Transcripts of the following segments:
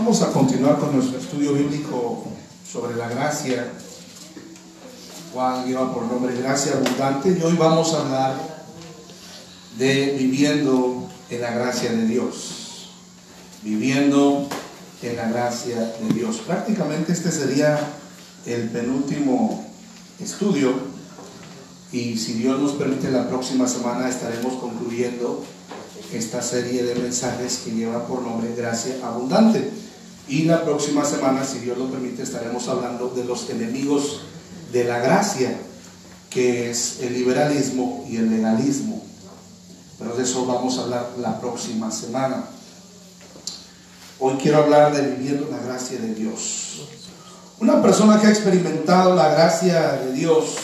Vamos a continuar con nuestro estudio bíblico sobre la gracia, cual lleva por nombre Gracia Abundante, y hoy vamos a hablar de viviendo en la gracia de Dios. Viviendo en la gracia de Dios. Prácticamente este sería el penúltimo estudio, y si Dios nos permite, la próxima semana estaremos concluyendo esta serie de mensajes que lleva por nombre Gracia Abundante. Y la próxima semana, si Dios lo permite, estaremos hablando de los enemigos de la gracia, que es el liberalismo y el legalismo. Pero de eso vamos a hablar la próxima semana. Hoy quiero hablar de viviendo la gracia de Dios. Una persona que ha experimentado la gracia de Dios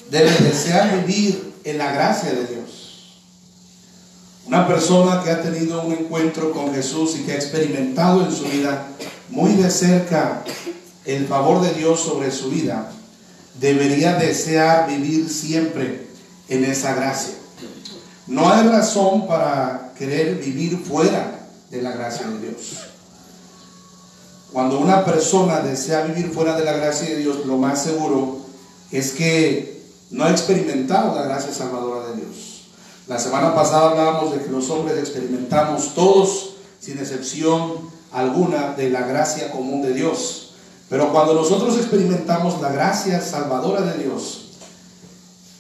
debe desear vivir en la gracia de Dios. Una persona que ha tenido un encuentro con Jesús y que ha experimentado en su vida muy de cerca el favor de Dios sobre su vida, debería desear vivir siempre en esa gracia. No hay razón para querer vivir fuera de la gracia de Dios. Cuando una persona desea vivir fuera de la gracia de Dios, lo más seguro es que no ha experimentado la gracia salvadora de Dios. La semana pasada hablábamos de que los hombres experimentamos todos, sin excepción alguna, de la gracia común de Dios. Pero cuando nosotros experimentamos la gracia salvadora de Dios,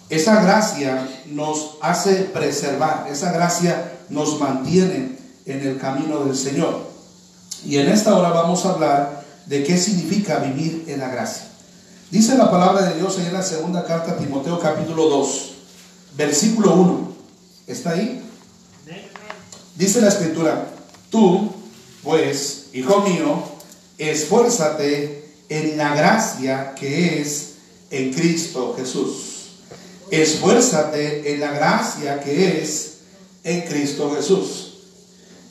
esa gracia nos hace preservar, esa gracia nos mantiene en el camino del Señor. Y en esta hora vamos a hablar de qué significa vivir en la gracia. Dice la palabra de Dios en la segunda carta a Timoteo capítulo 2, versículo 1. ¿Está ahí? Dice la escritura: tú, pues, hijo mío, esfuérzate en la gracia que es en Cristo Jesús. Esfuérzate en la gracia que es en Cristo Jesús.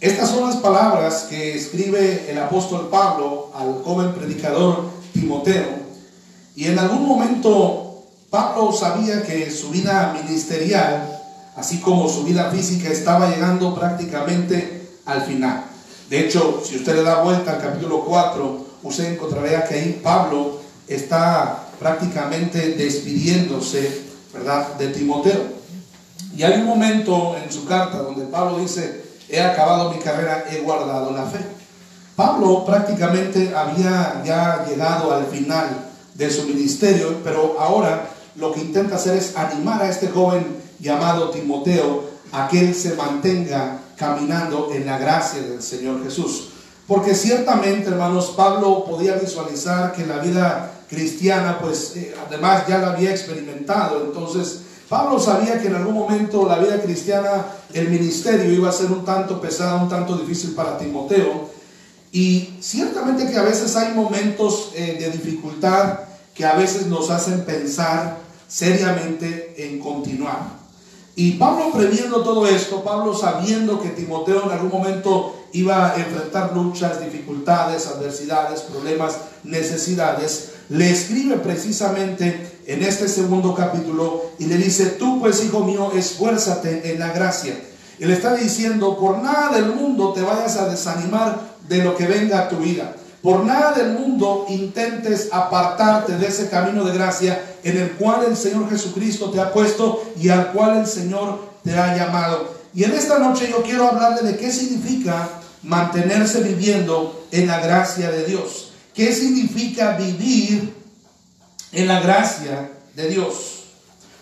Estas son las palabras que escribe el apóstol Pablo al joven predicador Timoteo. Y en algún momento Pablo sabía que su vida ministerial, así como su vida física, estaba llegando prácticamente al final. De hecho, si usted le da vuelta al capítulo 4, usted encontrará que ahí Pablo está prácticamente despidiéndose, ¿verdad?, de Timoteo. Y hay un momento en su carta donde Pablo dice: he acabado mi carrera, he guardado la fe. Pablo prácticamente había ya llegado al final de su ministerio, pero ahora lo que intenta hacer es animar a este joven llamado Timoteo a que él se mantenga caminando en la gracia del Señor Jesús. Porque ciertamente, hermanos, Pablo podía visualizar que la vida cristiana, pues además ya la había experimentado. Entonces Pablo sabía que en algún momento la vida cristiana, el ministerio iba a ser un tanto pesado, un tanto difícil para Timoteo. Y ciertamente que a veces hay momentos de dificultad que a veces nos hacen pensar seriamente en continuar. Y Pablo, previendo todo esto, Pablo sabiendo que Timoteo en algún momento iba a enfrentar luchas, dificultades, adversidades, problemas, necesidades, le escribe precisamente en este segundo capítulo y le dice: tú, pues, hijo mío, esfuérzate en la gracia. Y le está diciendo: por nada del mundo te vayas a desanimar de lo que venga a tu vida. Por nada del mundo intentes apartarte de ese camino de gracia en el cual el Señor Jesucristo te ha puesto y al cual el Señor te ha llamado. Y en esta noche yo quiero hablarle de qué significa mantenerse viviendo en la gracia de Dios. ¿Qué significa vivir en la gracia de Dios?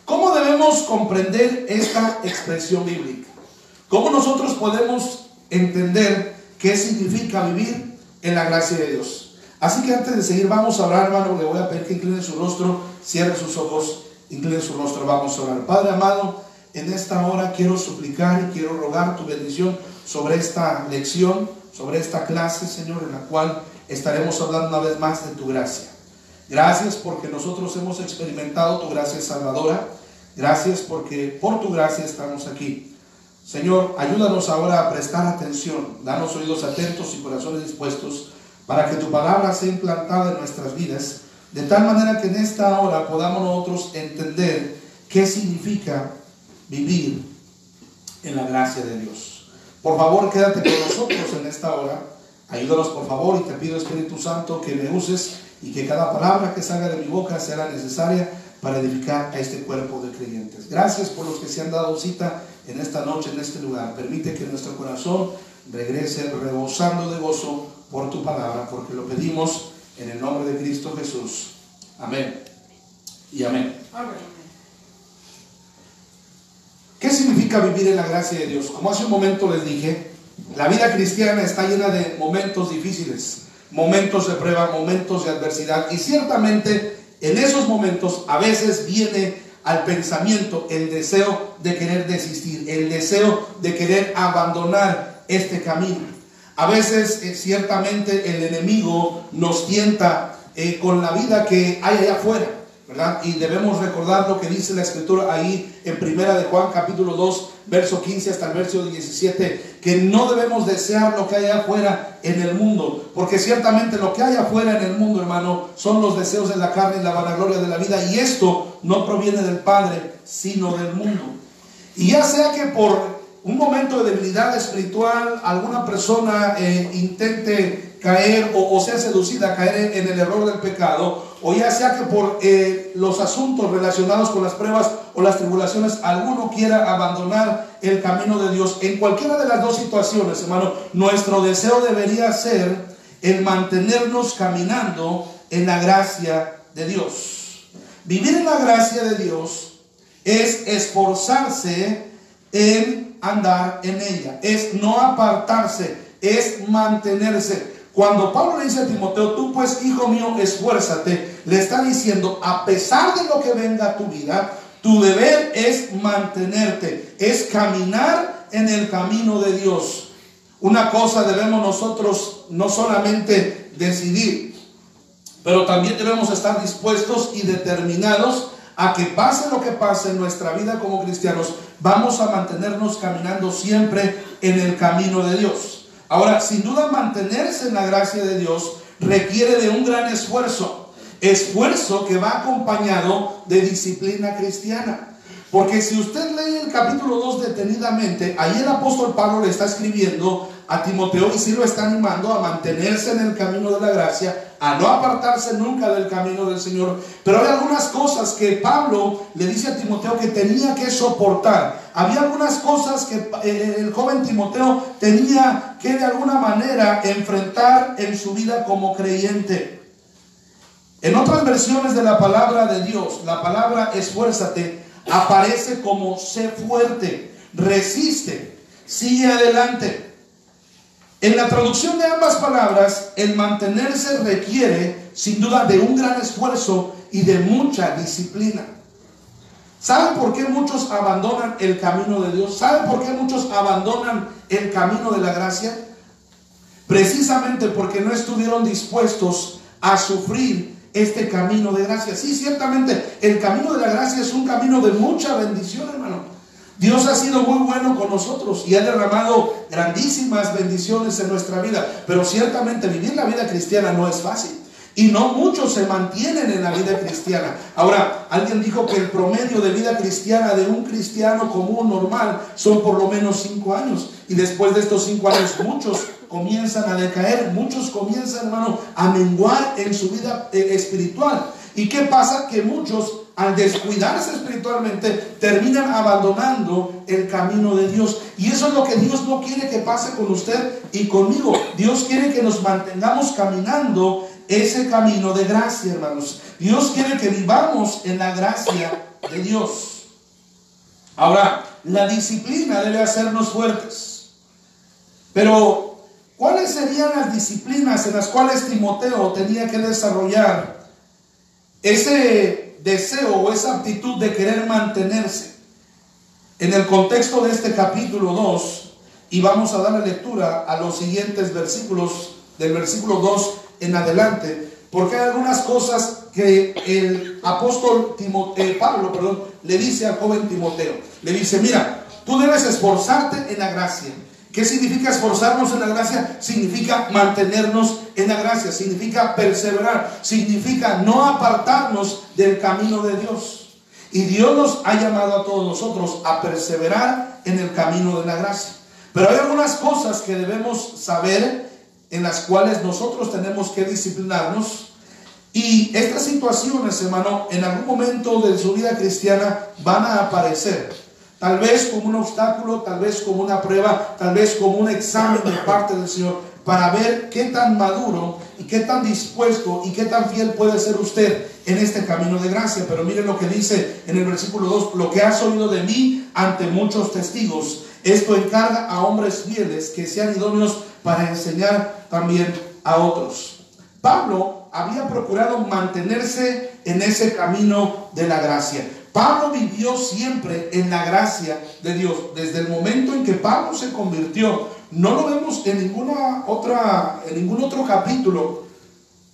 ¿Cómo debemos comprender esta expresión bíblica? ¿Cómo nosotros podemos entender qué significa vivir en la gracia de Dios? Así que antes de seguir, vamos a orar, hermano. Le voy a pedir que incline su rostro, cierre sus ojos, incline su rostro. Vamos a orar. Padre amado, en esta hora quiero suplicar y quiero rogar tu bendición sobre esta lección, sobre esta clase, Señor, en la cual estaremos hablando una vez más de tu gracia. Gracias porque nosotros hemos experimentado tu gracia salvadora. Gracias porque por tu gracia estamos aquí. Señor, ayúdanos ahora a prestar atención. Danos oídos atentos y corazones dispuestos para que tu palabra sea implantada en nuestras vidas, de tal manera que en esta hora podamos nosotros entender qué significa vivir en la gracia de Dios. Por favor, quédate con nosotros en esta hora. Ayúdanos por favor, y te pido, Espíritu Santo, que me uses y que cada palabra que salga de mi boca sea la necesaria para edificar a este cuerpo de creyentes. Gracias por los que se han dado cita en esta noche, en este lugar. Permite que nuestro corazón regrese rebosando de gozo por tu palabra, porque lo pedimos en el nombre de Cristo Jesús. Amén y amén. ¿Qué significa vivir en la gracia de Dios? Como hace un momento les dije, la vida cristiana está llena de momentos difíciles, momentos de prueba, momentos de adversidad, y ciertamente en esos momentos a veces viene al pensamiento el deseo de querer desistir, el deseo de querer abandonar este camino. A veces ciertamente el enemigo nos tienta con la vida que hay allá afuera, ¿verdad? Y debemos recordar lo que dice la Escritura ahí en Primera de Juan capítulo 2 verso 15 hasta el verso 17, que no debemos desear lo que hay afuera en el mundo, porque ciertamente lo que hay afuera en el mundo, hermano, son los deseos de la carne y la vanagloria de la vida, y esto no proviene del Padre, sino del mundo. Y ya sea que por un momento de debilidad espiritual alguna persona intente caer o sea seducida a caer en el error del pecado, o ya sea que por los asuntos relacionados con las pruebas o las tribulaciones alguno quiera abandonar el camino de Dios, en cualquiera de las dos situaciones, hermano, nuestro deseo debería ser el mantenernos caminando en la gracia de Dios. Vivir en la gracia de Dios es esforzarse en andar en ella, es no apartarse, es mantenerse. Cuando Pablo le dice a Timoteo, tú pues, hijo mío, esfuérzate, le está diciendo, a pesar de lo que venga a tu vida, tu deber es mantenerte, es caminar en el camino de Dios. Una cosa debemos nosotros no solamente decidir, pero también debemos estar dispuestos y determinados a que pase lo que pase en nuestra vida como cristianos, vamos a mantenernos caminando siempre en el camino de Dios. Ahora, sin duda, mantenerse en la gracia de Dios requiere de un gran esfuerzo que va acompañado de disciplina cristiana. Porque si usted lee el capítulo 2 detenidamente, ahí el apóstol Pablo le está escribiendo a Timoteo y sí lo está animando a mantenerse en el camino de la gracia, a no apartarse nunca del camino del Señor. Pero hay algunas cosas que Pablo le dice a Timoteo que tenía que soportar. Había algunas cosas que el joven Timoteo tenía que de alguna manera enfrentar en su vida como creyente. En otras versiones de la palabra de Dios, la palabra esfuérzate aparece como sé fuerte, resiste, sigue adelante. En la traducción de ambas palabras, el mantenerse requiere sin duda de un gran esfuerzo y de mucha disciplina. ¿Saben por qué muchos abandonan el camino de Dios? ¿Saben por qué muchos abandonan el camino de la gracia? Precisamente porque no estuvieron dispuestos a sufrir este camino de gracia. Sí, ciertamente el camino de la gracia es un camino de mucha bendición, hermano. Dios ha sido muy bueno con nosotros y ha derramado grandísimas bendiciones en nuestra vida, pero ciertamente vivir la vida cristiana no es fácil y no muchos se mantienen en la vida cristiana. Ahora, alguien dijo que el promedio de vida cristiana de un cristiano común, normal, son por lo menos 5 años, y después de estos 5 años muchos comienzan a decaer, muchos comienzan, hermano, a menguar en su vida espiritual. ¿Y qué pasa? Que muchos, al descuidarse espiritualmente, terminan abandonando el camino de Dios. Y eso es lo que Dios no quiere que pase con usted y conmigo. Dios quiere que nos mantengamos caminando ese camino de gracia, hermanos. Dios quiere que vivamos en la gracia de Dios. Ahora, la disciplina debe hacernos fuertes. Pero, ¿cuáles serían las disciplinas en las cuales Timoteo tenía que desarrollar ese deseo o esa actitud de querer mantenerse? En el contexto de este capítulo 2, y vamos a dar lectura a los siguientes versículos, del versículo 2 en adelante, porque hay algunas cosas que el apóstol Pablo le dice al joven Timoteo. Le dice, mira, tú debes esforzarte en la gracia. ¿Qué significa esforzarnos en la gracia? Significa mantenernos en la gracia, significa perseverar, significa no apartarnos del camino de Dios. Y Dios nos ha llamado a todos nosotros a perseverar en el camino de la gracia. Pero hay algunas cosas que debemos saber en las cuales nosotros tenemos que disciplinarnos. Y estas situaciones, hermano, en algún momento de su vida cristiana van a aparecer. Tal vez como un obstáculo, tal vez como una prueba, tal vez como un examen de parte del Señor, para ver qué tan maduro y qué tan dispuesto y qué tan fiel puede ser usted en este camino de gracia. Pero miren lo que dice en el versículo 2: lo que has oído de mí ante muchos testigos, esto encarga a hombres fieles que sean idóneos para enseñar también a otros. Pablo había procurado mantenerse en ese camino de la gracia. Pablo vivió siempre en la gracia de Dios. Desde el momento en que Pablo se convirtió, no lo vemos en ningún otro capítulo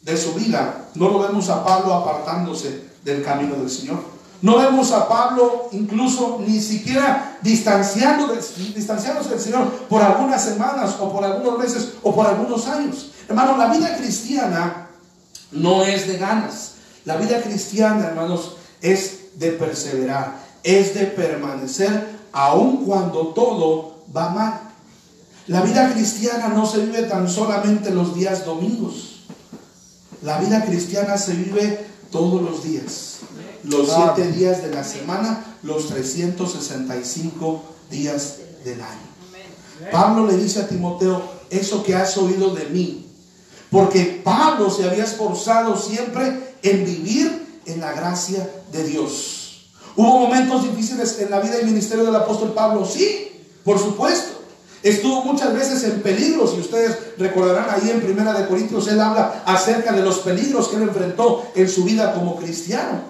de su vida. No lo vemos a Pablo apartándose del camino del Señor. No vemos a Pablo incluso ni siquiera distanciándose del Señor por algunas semanas o por algunos meses o por algunos años. Hermano, la vida cristiana no es de ganas. La vida cristiana, hermanos, es de perseverar, es de permanecer aun cuando todo va mal. La vida cristiana no se vive tan solamente los días domingos. La vida cristiana se vive todos los días, los 7 días de la semana, los 365 días del año. Pablo le dice a Timoteo: eso que has oído de mí, porque Pablo se había esforzado siempre en vivir en la gracia de Dios. ¿Hubo momentos difíciles en la vida y ministerio del apóstol Pablo? Sí, por supuesto. Estuvo muchas veces en peligros, y ustedes recordarán ahí en 1 Corintios, él habla acerca de los peligros que él enfrentó en su vida como cristiano.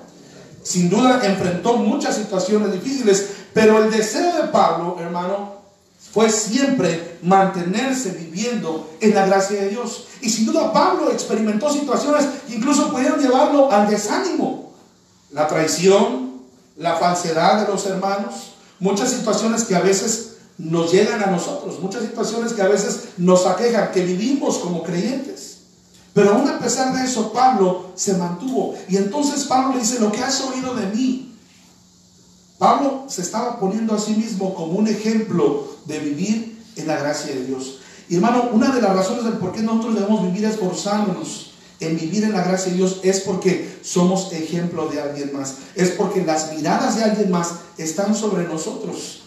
Sin duda enfrentó muchas situaciones difíciles, pero el deseo de Pablo, hermano, fue siempre mantenerse viviendo en la gracia de Dios. Y sin duda Pablo experimentó situaciones que incluso pudieron llevarlo al desánimo. La traición, la falsedad de los hermanos, muchas situaciones que a veces nos llegan a nosotros, muchas situaciones que a veces nos aquejan, que vivimos como creyentes. Pero aún a pesar de eso, Pablo se mantuvo. Y entonces Pablo le dice: lo que has oído de mí. Pablo se estaba poniendo a sí mismo como un ejemplo de vivir en la gracia de Dios. Y hermano, una de las razones del por qué nosotros debemos vivir esforzándonos en vivir en la gracia de Dios es porque somos ejemplo de alguien más. Es porque las miradas de alguien más están sobre nosotros.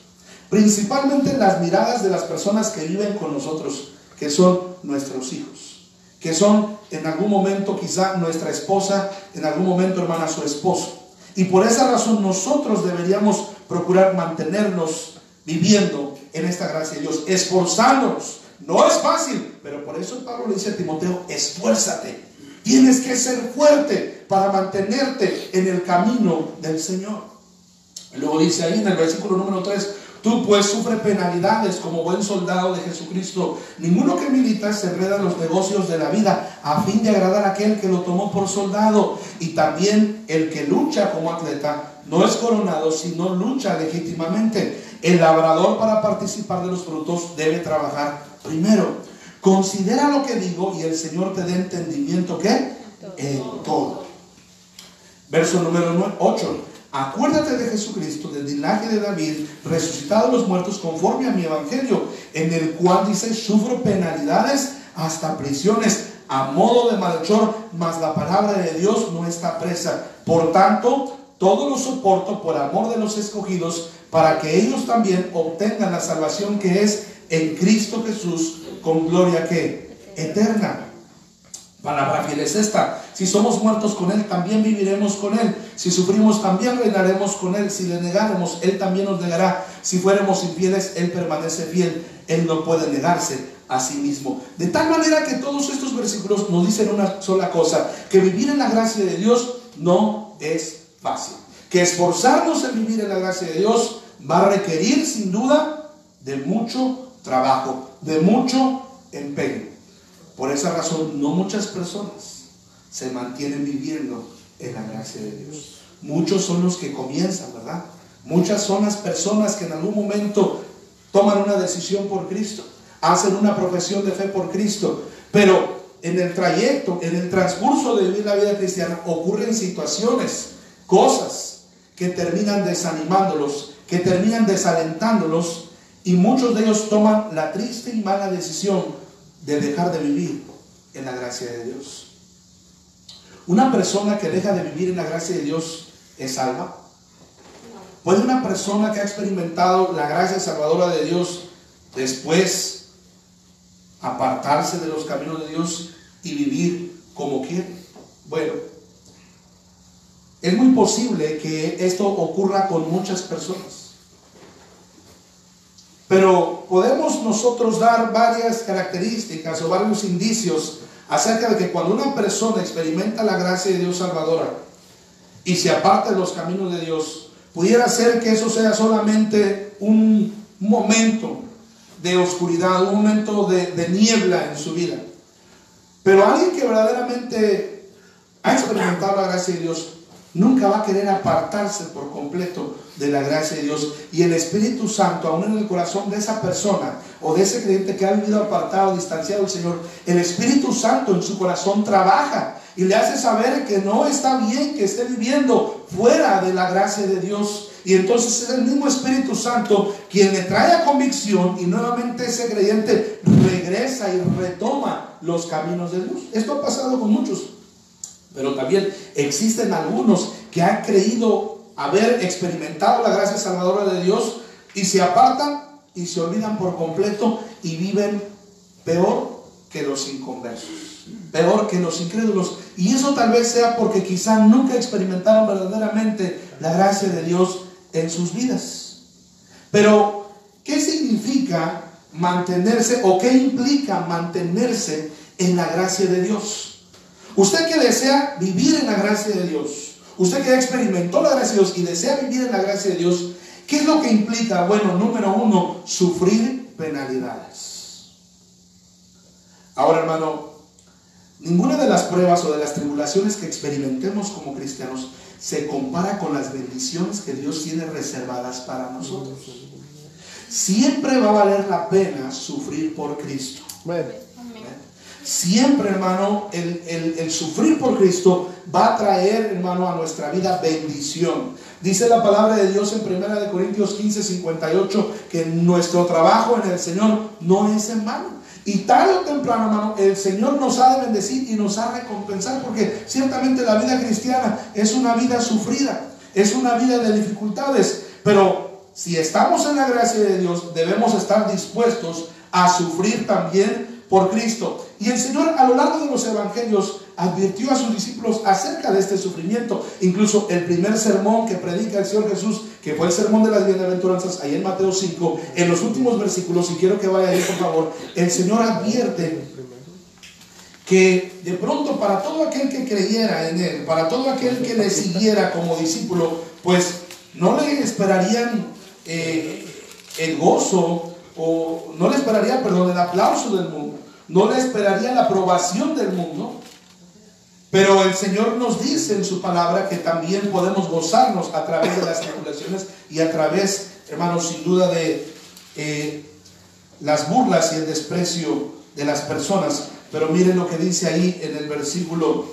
Principalmente las miradas de las personas que viven con nosotros, que son nuestros hijos, que son en algún momento quizá nuestra esposa, en algún momento, hermana, su esposo. Y por esa razón nosotros deberíamos procurar mantenernos viviendo en esta gracia de Dios, esforzándonos. No es fácil, pero por eso Pablo le dice a Timoteo: esfuérzate. Tienes que ser fuerte para mantenerte en el camino del Señor. Luego dice ahí en el versículo número 3: tú pues sufre penalidades como buen soldado de Jesucristo. Ninguno que milita se enreda en los negocios de la vida a fin de agradar a aquel que lo tomó por soldado. Y también el que lucha como atleta no es coronado, sino lucha legítimamente. El labrador, para participar de los frutos, debe trabajar primero. Considera lo que digo y el Señor te dé entendimiento, ¿qué? En todo. Verso número 8. Acuérdate de Jesucristo, del linaje de David, resucitado de los muertos, conforme a mi evangelio, en el cual dice: sufro penalidades hasta prisiones, a modo de malhechor, mas la palabra de Dios no está presa. Por tanto, todo lo soporto por amor de los escogidos, para que ellos también obtengan la salvación que es en Cristo Jesús, con gloria que eterna. Palabra fiel es esta: si somos muertos con Él, también viviremos con Él. Si sufrimos, también reinaremos con Él. Si le negáremos, Él también nos negará. Si fuéramos infieles, Él permanece fiel. Él no puede negarse a sí mismo. De tal manera que todos estos versículos nos dicen una sola cosa: que vivir en la gracia de Dios no es fácil. Que esforzarnos en vivir en la gracia de Dios va a requerir sin duda de mucho trabajo, de mucho empeño. Por esa razón, no muchas personas se mantienen viviendo en la gracia de Dios. Muchos son los que comienzan, ¿verdad? Muchas son las personas que en algún momento toman una decisión por Cristo, hacen una profesión de fe por Cristo, pero en el trayecto, en el transcurso de vivir la vida cristiana, ocurren situaciones, cosas que terminan desanimándolos, que terminan desalentándolos, y muchos de ellos toman la triste y mala decisión de dejar de vivir en la gracia de Dios. Una persona que deja de vivir en la gracia de Dios es salva. ¿Puede una persona que ha experimentado la gracia salvadora de Dios después apartarse de los caminos de Dios y vivir como quiere? Bueno, es muy posible que esto ocurra con muchas personas, pero podemos nosotros dar varias características o varios indicios acerca de que cuando una persona experimenta la gracia de Dios salvadora y se aparta de los caminos de Dios, pudiera ser que eso sea solamente un momento de oscuridad, un momento de niebla en su vida. Pero alguien que verdaderamente ha experimentado la gracia de Dios nunca va a querer apartarse por completo de la gracia de Dios. Y el Espíritu Santo, aún en el corazón de esa persona o de ese creyente que ha vivido apartado, distanciado del Señor, el Espíritu Santo en su corazón trabaja y le hace saber que no está bien que esté viviendo fuera de la gracia de Dios. Y entonces es el mismo Espíritu Santo quien le trae a convicción, y nuevamente ese creyente regresa y retoma los caminos de Dios. Esto ha pasado con muchos, pero también existen algunos que han creído haber experimentado la gracia salvadora de Dios y se apartan y se olvidan por completo y viven peor que los inconversos, peor que los incrédulos. Y eso tal vez sea porque quizá nunca experimentaron verdaderamente la gracia de Dios en sus vidas. Pero ¿qué significa mantenerse o qué implica mantenerse en la gracia de Dios? Usted que desea vivir en la gracia de Dios, usted que ya experimentó la gracia de Dios y desea vivir en la gracia de Dios, ¿qué es lo que implica? Bueno, número uno, sufrir penalidades. Ahora, hermano, ninguna de las pruebas o de las tribulaciones que experimentemos como cristianos se compara con las bendiciones que Dios tiene reservadas para nosotros. Siempre va a valer la pena sufrir por Cristo. Siempre, hermano, el sufrir por Cristo va a traer, hermano, a nuestra vida bendición. Dice la palabra de Dios en 1 Corintios 15:58 que nuestro trabajo en el Señor no es en vano. Y tarde o temprano, hermano, el Señor nos ha de bendecir y nos ha de recompensar, porque ciertamente la vida cristiana es una vida sufrida, es una vida de dificultades. Pero si estamos en la gracia de Dios, debemos estar dispuestos a sufrir también por Cristo. Y el Señor a lo largo de los evangelios advirtió a sus discípulos acerca de este sufrimiento. Incluso el primer sermón que predica el Señor Jesús, que fue el sermón de las bienaventuranzas, ahí en Mateo 5, en los últimos versículos, y quiero que vaya ahí por favor, el Señor advierte que de pronto para todo aquel que creyera en Él, para todo aquel que le siguiera como discípulo, pues no le esperarían el gozo, o no le esperaría, perdón, el aplauso del mundo, no le esperaría la aprobación del mundo. Pero el Señor nos dice en su palabra que también podemos gozarnos a través de las tribulaciones y a través, hermanos, sin duda de las burlas y el desprecio de las personas. Pero miren lo que dice ahí en el versículo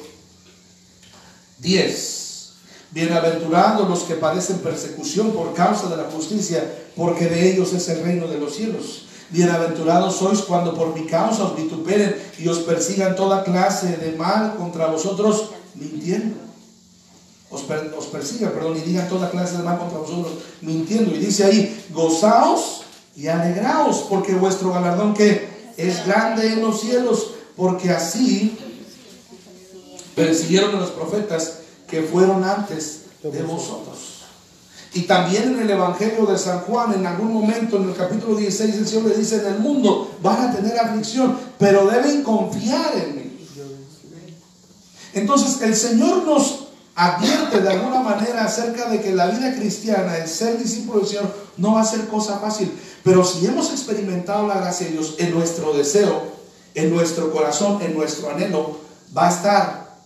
10. Bienaventurados los que padecen persecución por causa de la justicia, porque de ellos es el reino de los cielos. Bienaventurados sois cuando por mi causa os vituperen y os persigan toda clase de mal contra vosotros, mintiendo. Os persigan, perdón, y digan toda clase de mal contra vosotros, mintiendo. Y dice ahí, gozaos y alegraos, porque vuestro galardón que es grande en los cielos, porque así persiguieron a los profetas que fueron antes de vosotros. Y también en el Evangelio de San Juan, en algún momento, en el capítulo 16, el Señor le dice: en el mundo van a tener aflicción, pero deben confiar en mí. Entonces el Señor nos advierte de alguna manera acerca de que la vida cristiana, el ser discípulo del Señor, no va a ser cosa fácil. Pero si hemos experimentado la gracia de Dios, en nuestro deseo, en nuestro corazón, en nuestro anhelo, va a estar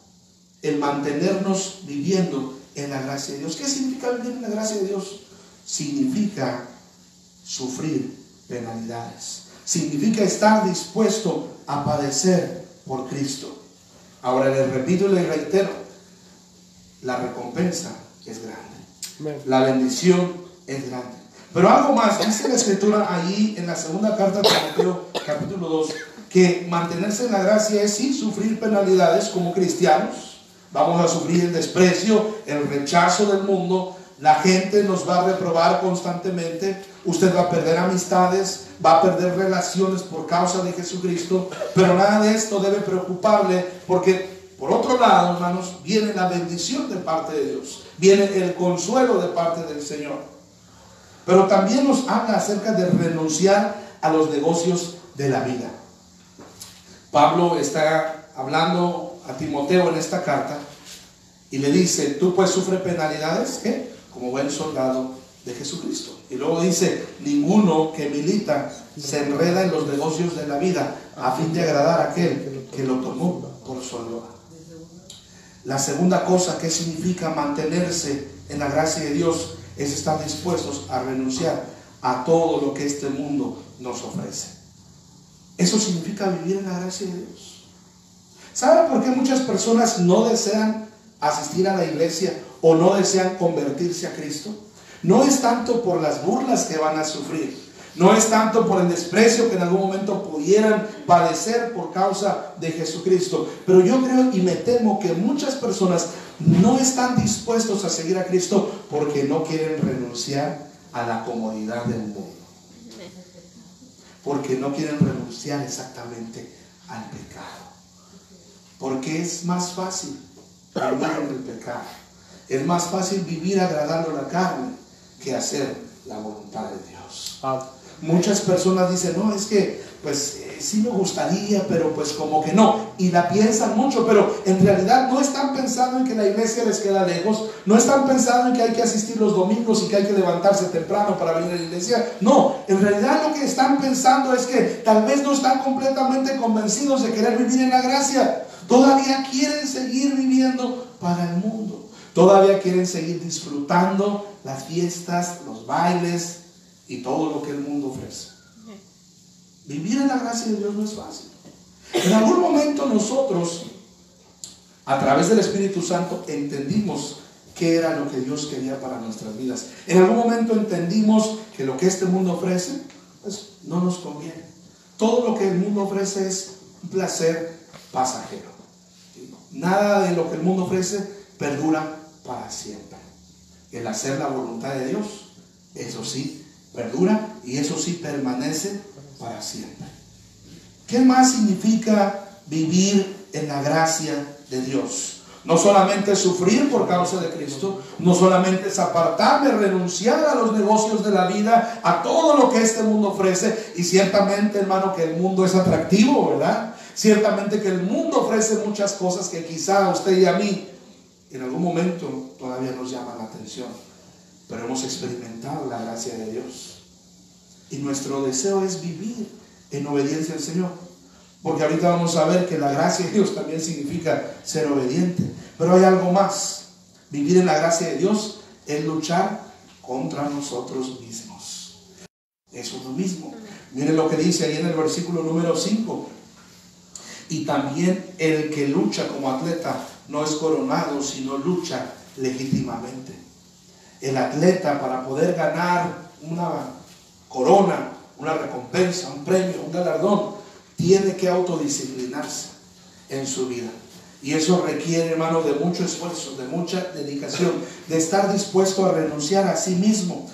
el mantenernos viviendo en la gracia de Dios. ¿Qué significa vivir en la gracia de Dios? Significa sufrir penalidades. Significa estar dispuesto a padecer por Cristo. Ahora les repito y les reitero, la recompensa es grande. La bendición es grande. Pero algo más, dice la Escritura allí en la segunda carta de Timoteo, capítulo 2, que mantenerse en la gracia es sí sufrir penalidades como cristianos. Vamos a sufrir el desprecio, el rechazo del mundo. La gente nos va a reprobar constantemente. Usted va a perder amistades, va a perder relaciones por causa de Jesucristo. Pero nada de esto debe preocuparle, porque por otro lado, hermanos, viene la bendición de parte de Dios. Viene el consuelo de parte del Señor. Pero también nos habla acerca de renunciar a los negocios de la vida. Pablo está hablando a Timoteo en esta carta y le dice: tú pues sufres penalidades, ¿qué? Como buen soldado de Jesucristo. Y luego dice: ninguno que milita se enreda en los negocios de la vida a fin de agradar a aquel que lo tomó por su ayuda. La segunda cosa que significa mantenerse en la gracia de Dios es estar dispuestos a renunciar a todo lo que este mundo nos ofrece. Eso significa vivir en la gracia de Dios. ¿Sabe por qué muchas personas no desean asistir a la iglesia o no desean convertirse a Cristo? No es tanto por las burlas que van a sufrir, no es tanto por el desprecio que en algún momento pudieran padecer por causa de Jesucristo, pero yo creo y me temo que muchas personas no están dispuestos a seguir a Cristo porque no quieren renunciar a la comodidad del mundo, porque no quieren renunciar exactamente al pecado, porque es más fácil vivir en el pecado, es más fácil vivir agradando a la carne que hacer la voluntad de Dios. Muchas personas dicen: no, es que pues sí me gustaría, pero pues como que no, y la piensan mucho, pero en realidad no están pensando en que la iglesia les queda lejos, no están pensando en que hay que asistir los domingos y que hay que levantarse temprano para venir a la iglesia. No, en realidad lo que están pensando es que tal vez no están completamente convencidos de querer vivir en la gracia. Todavía quieren seguir viviendo para el mundo, todavía quieren seguir disfrutando las fiestas, los bailes y todo lo que el mundo ofrece. Vivir en la gracia de Dios no es fácil. En algún momento nosotros, a través del Espíritu Santo, entendimos qué era lo que Dios quería para nuestras vidas. En algún momento entendimos que lo que este mundo ofrece, pues no nos conviene. Todo lo que el mundo ofrece es un placer pasajero. Nada de lo que el mundo ofrece perdura para siempre. El hacer la voluntad de Dios, eso sí, perdura y eso sí permanece para siempre. ¿Qué más significa vivir en la gracia de Dios? No solamente sufrir por causa de Cristo, no solamente es apartarme, renunciar a los negocios de la vida, a todo lo que este mundo ofrece. Y ciertamente, hermano, que el mundo es atractivo, ¿verdad? Ciertamente que el mundo ofrece muchas cosas que quizá a usted y a mí en algún momento todavía nos llaman la atención, pero hemos experimentado la gracia de Dios. Y nuestro deseo es vivir en obediencia al Señor. Porque ahorita vamos a ver que la gracia de Dios también significa ser obediente. Pero hay algo más. Vivir en la gracia de Dios es luchar contra nosotros mismos. Eso es lo mismo. Miren lo que dice ahí en el versículo número 5. Y también el que lucha como atleta no es coronado, sino lucha legítimamente. El atleta, para poder ganar una corona, una recompensa, un premio, un galardón, tiene que autodisciplinarse en su vida. Y eso requiere, hermano, de mucho esfuerzo, de mucha dedicación, de estar dispuesto a renunciar a sí mismo.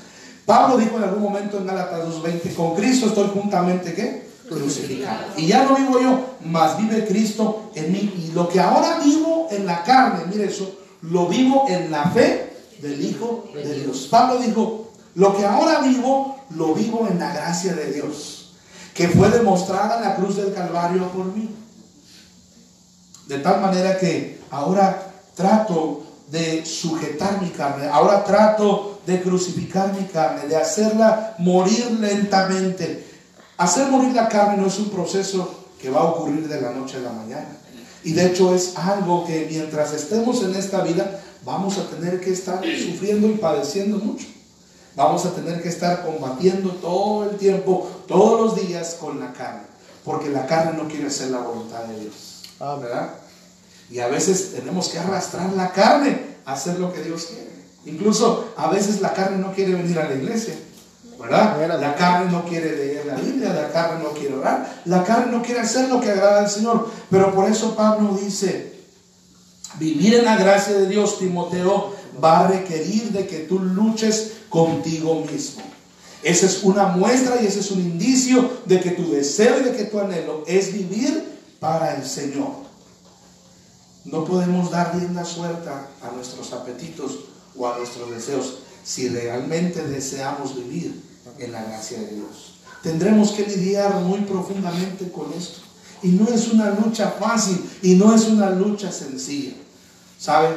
Pablo dijo en algún momento en Gálatas 2:20: con Cristo estoy juntamente, ¿qué? Crucificado. Y ya no vivo yo, mas vive Cristo en mí. Y lo que ahora vivo en la carne, mire eso, lo vivo en la fe del Hijo de Dios. Pablo dijo: lo que ahora vivo, lo vivo en la gracia de Dios, que fue demostrada en la cruz del Calvario por mí. De tal manera que ahora trato de sujetar mi carne, ahora trato de crucificar mi carne, de hacerla morir lentamente. Hacer morir la carne no es un proceso que va a ocurrir de la noche a la mañana. Y de hecho es algo que mientras estemos en esta vida vamos a tener que estar sufriendo y padeciendo mucho. Vamos a tener que estar combatiendo todo el tiempo, todos los días con la carne. Porque la carne no quiere hacer la voluntad de Dios, ¿verdad? Y a veces tenemos que arrastrar la carne a hacer lo que Dios quiere. Incluso a veces la carne no quiere venir a la iglesia. ¿verdad? La carne no quiere leer la Biblia, la carne no quiere orar, la carne no quiere hacer lo que agrada al Señor. Pero por eso Pablo dice, vivir en la gracia de Dios, Timoteo, va a requerir de que tú luches contigo mismo. Esa es una muestra y ese es un indicio de que tu deseo y de que tu anhelo es vivir para el Señor. No podemos dar rienda suelta a nuestros apetitos o a nuestros deseos si realmente deseamos vivir en la gracia de Dios. Tendremos que lidiar muy profundamente con esto. Y no es una lucha fácil y no es una lucha sencilla. ¿Sabe?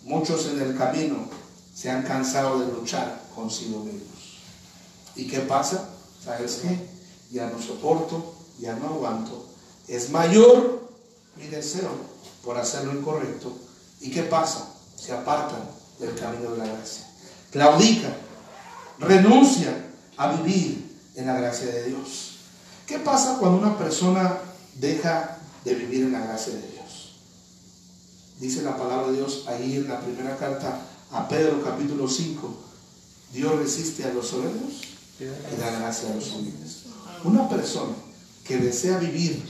Muchos en el camino se han cansado de luchar consigo mismos. ¿Y qué pasa? ¿Sabes qué? Ya no soporto, ya no aguanto. Es mayor mi deseo por hacer lo incorrecto. ¿Y qué pasa? Se apartan del camino de la gracia. Claudican, renuncian a vivir en la gracia de Dios. ¿Qué pasa cuando una persona deja de vivir en la gracia de Dios? Dice la palabra de Dios ahí en la primera carta a Pedro, capítulo 5. Dios resiste a los soberbios y da gracia a los humildes. Una persona que desea vivir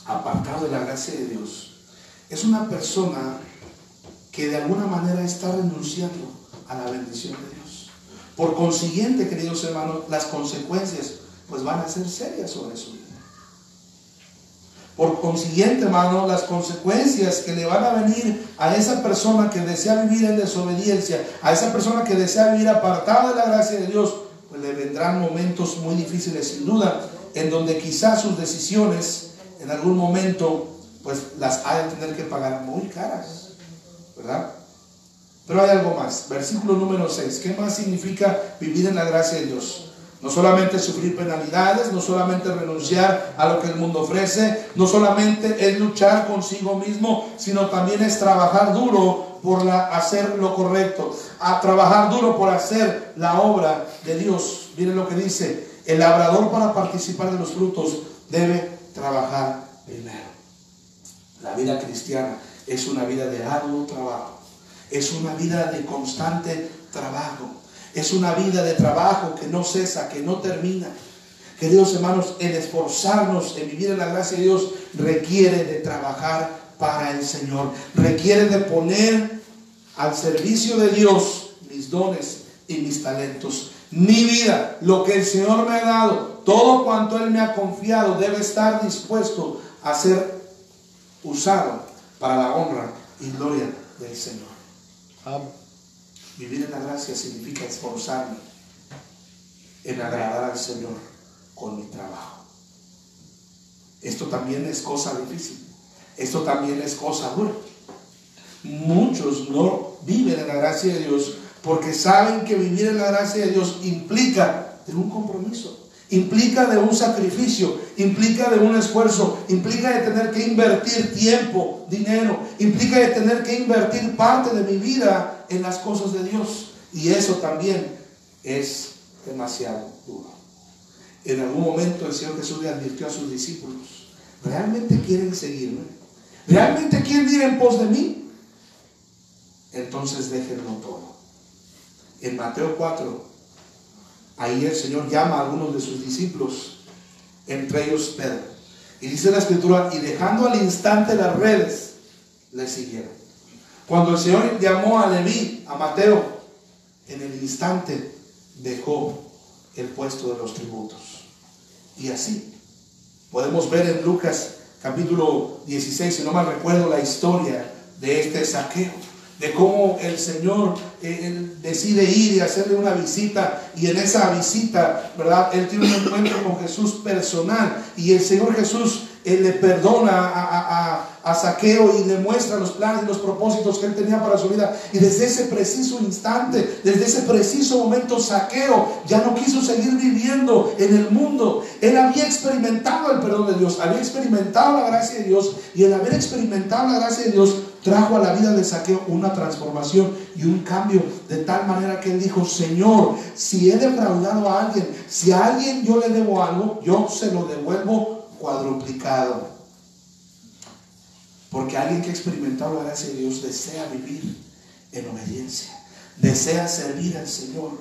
apartado de la gracia de Dios es una persona que de alguna manera está renunciando a la bendición de Dios. Por consiguiente, queridos hermanos, las consecuencias pues van a ser serias sobre su vida. Por consiguiente, hermano, las consecuencias que le van a venir a esa persona que desea vivir en desobediencia, a esa persona que desea vivir apartada de la gracia de Dios, pues le vendrán momentos muy difíciles, sin duda, en donde quizás sus decisiones en algún momento pues las ha de tener que pagar muy caras, ¿verdad? Pero hay algo más. Versículo número 6. ¿Qué más significa vivir en la gracia de Dios? No solamente sufrir penalidades, no solamente renunciar a lo que el mundo ofrece, no solamente es luchar consigo mismo, sino también es trabajar duro por hacer lo correcto, a trabajar duro por hacer la obra de Dios. Miren lo que dice: el labrador, para participar de los frutos, debe trabajar primero. La vida cristiana es una vida de arduo trabajo, es una vida de constante trabajo. Es una vida de trabajo que no cesa, que no termina. Queridos hermanos, el esforzarnos en vivir en la gracia de Dios requiere de trabajar para el Señor. Requiere de poner al servicio de Dios mis dones y mis talentos. Mi vida, lo que el Señor me ha dado, todo cuanto Él me ha confiado, debe estar dispuesto a ser usado para la honra y gloria del Señor. Amén. Vivir en la gracia significa esforzarme en agradar al Señor con mi trabajo. Esto también es cosa difícil. Esto también es cosa dura. Muchos no viven en la gracia de Dios porque saben que vivir en la gracia de Dios implica de un compromiso, implica de un sacrificio, implica de un esfuerzo, implica de tener que invertir tiempo, dinero, implica de tener que invertir parte de mi vida en las cosas de Dios. Y eso también es demasiado duro. En algún momento el Señor Jesús le advirtió a sus discípulos: ¿realmente quieren seguirme? ¿Realmente quieren ir en pos de mí? Entonces déjenlo todo. En Mateo 4, ahí el Señor llama a algunos de sus discípulos, entre ellos Pedro, y dice la Escritura: y dejando al instante las redes, le siguieron. Cuando el Señor llamó a Leví, a Mateo, en el instante dejó el puesto de los tributos. Y así podemos ver en Lucas capítulo 16, si no mal recuerdo, la historia de este Zaqueo, de cómo el Señor él decide ir y hacerle una visita, y en esa visita, ¿verdad?, él tiene un encuentro con Jesús personal, y el Señor Jesús le perdona a Zaqueo y le muestra los planes y los propósitos que él tenía para su vida. Y desde ese preciso instante, desde ese preciso momento, Zaqueo ya no quiso seguir viviendo en el mundo. Él había experimentado el perdón de Dios, había experimentado la gracia de Dios, y el haber experimentado la gracia de Dios trajo a la vida de Zaqueo una transformación y un cambio, de tal manera que él dijo: Señor, si he defraudado a alguien, si a alguien yo le debo algo, yo se lo devuelvo cuadruplicado. Porque alguien que ha experimentado la gracia de Dios desea vivir en obediencia, desea servir al Señor